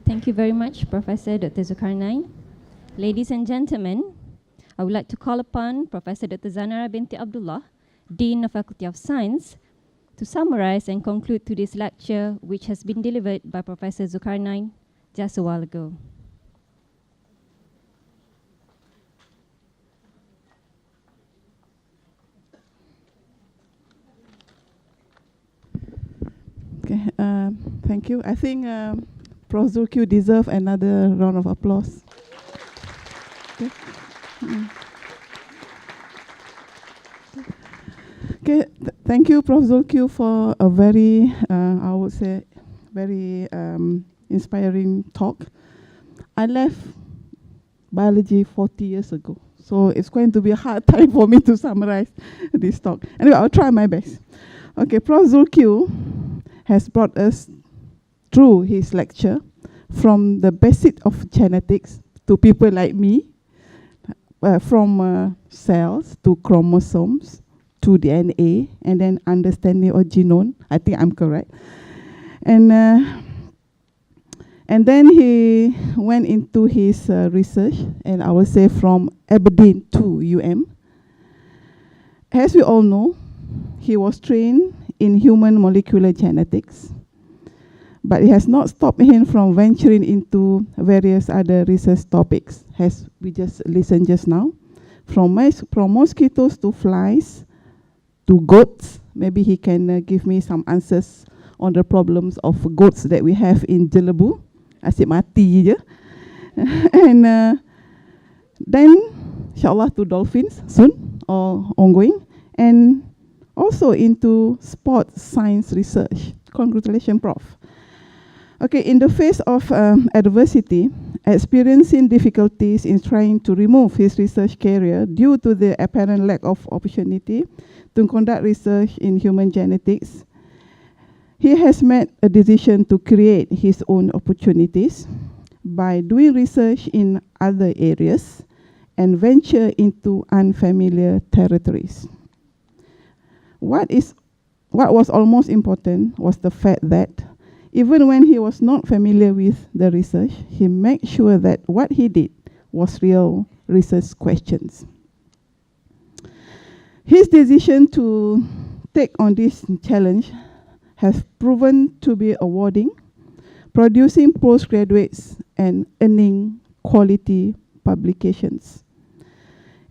Thank you very much, Professor Dr. Zulqarnain. Ladies and gentlemen, I would like to call upon Professor Dr. Zanara binti Abdullah, Dean of Faculty of Science, to summarize and conclude today's lecture, which has been delivered by Professor Zulqarnain just a while ago. Okay, thank you. I think Prof. Zulq deserves another round of applause. Okay. Okay, thank you, Prof. Zulq, for a very, I would say, very inspiring talk. I left biology 40 years ago, so it's going to be a hard time for me to summarize this talk. Anyway, I'll try my best. Okay, Prof. Zulq has brought us through his lecture from the basic of genetics to people like me, from cells to chromosomes to DNA, and then understanding of genome. I think I'm correct. And then he went into his research, and I would say from Aberdeen to As we all know, he was trained in human molecular genetics, but it has not stopped him from venturing into various other research topics, as we just listened just now, from mosquitoes to flies to goats. Maybe he can give me some answers on the problems of goats that we have in Jelebu. Asyik mati je. And then, insyaAllah, to dolphins soon, or ongoing, and also into sports science research. Congratulations, Prof. Okay, in the face of adversity, experiencing difficulties in trying to remove his research career due to the apparent lack of opportunity to conduct research in human genetics, he has made a decision to create his own opportunities by doing research in other areas and venture into unfamiliar territories. What was almost important was the fact that even when he was not familiar with the research, he made sure that what he did was real research questions. His decision to take on this challenge has proven to be rewarding, producing postgraduates and earning quality publications.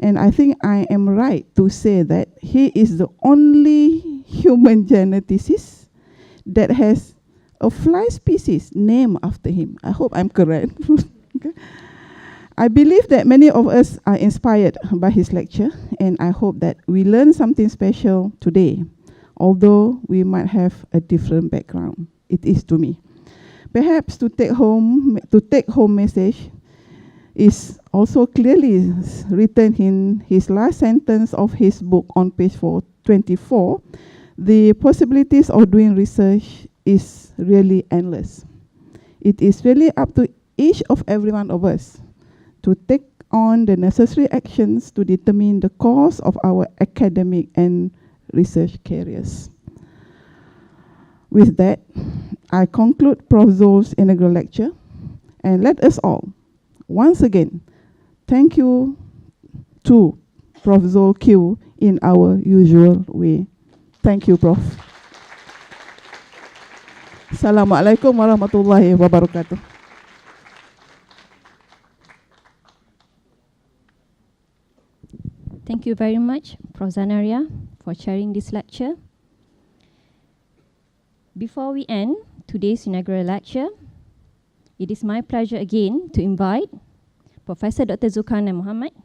And I think I am right to say that he is the only human geneticist that has a fly species named after him. I hope I'm correct. Okay. I believe that many of us are inspired by his lecture, and I hope that we learn something special today, although we might have a different background. It is to me. Perhaps to take home message is also clearly written in his last sentence of his book on page 424. The possibilities of doing research is really endless. It is really up to each of every one of us to take on the necessary actions to determine the course of our academic and research careers. With that, I conclude Prof. Zul's inaugural lecture, and let us all, once again, thank you to Prof. Zul Q in our usual way. Thank you, Prof. Assalamualaikum warahmatullahi wabarakatuh. Thank you very much, Prof. Zanaria, for sharing this lecture. Before we end today's inaugural lecture, it is my pleasure again to invite Professor Dr. Zulqarnain Mohamed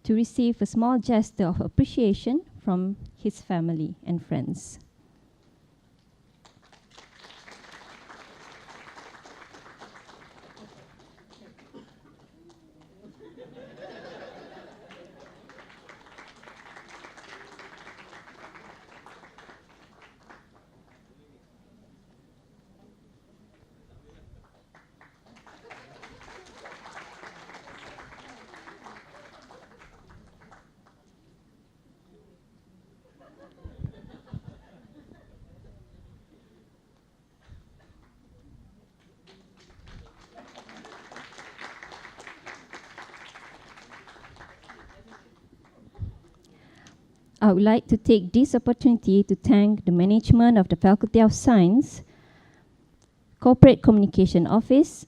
to receive a small gesture of appreciation from his family and friends. I would like to take this opportunity to thank the management of the Faculty of Science, Corporate Communication Office,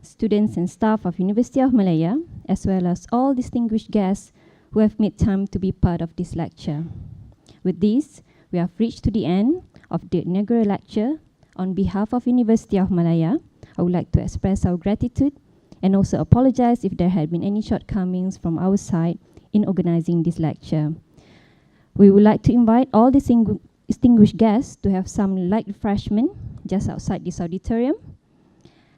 students and staff of University of Malaya, as well as all distinguished guests who have made time to be part of this lecture. With this, we have reached to the end of the inaugural lecture. On behalf of University of Malaya, I would like to express our gratitude and also apologize if there had been any shortcomings from our side in organizing this lecture. We would like to invite all distinguished guests to have some light refreshment just outside this auditorium.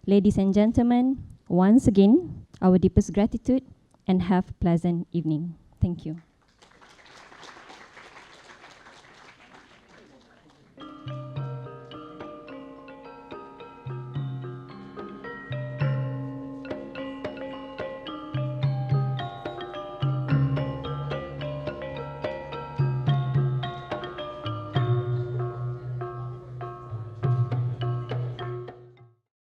Ladies and gentlemen, once again, our deepest gratitude and have a pleasant evening. Thank you.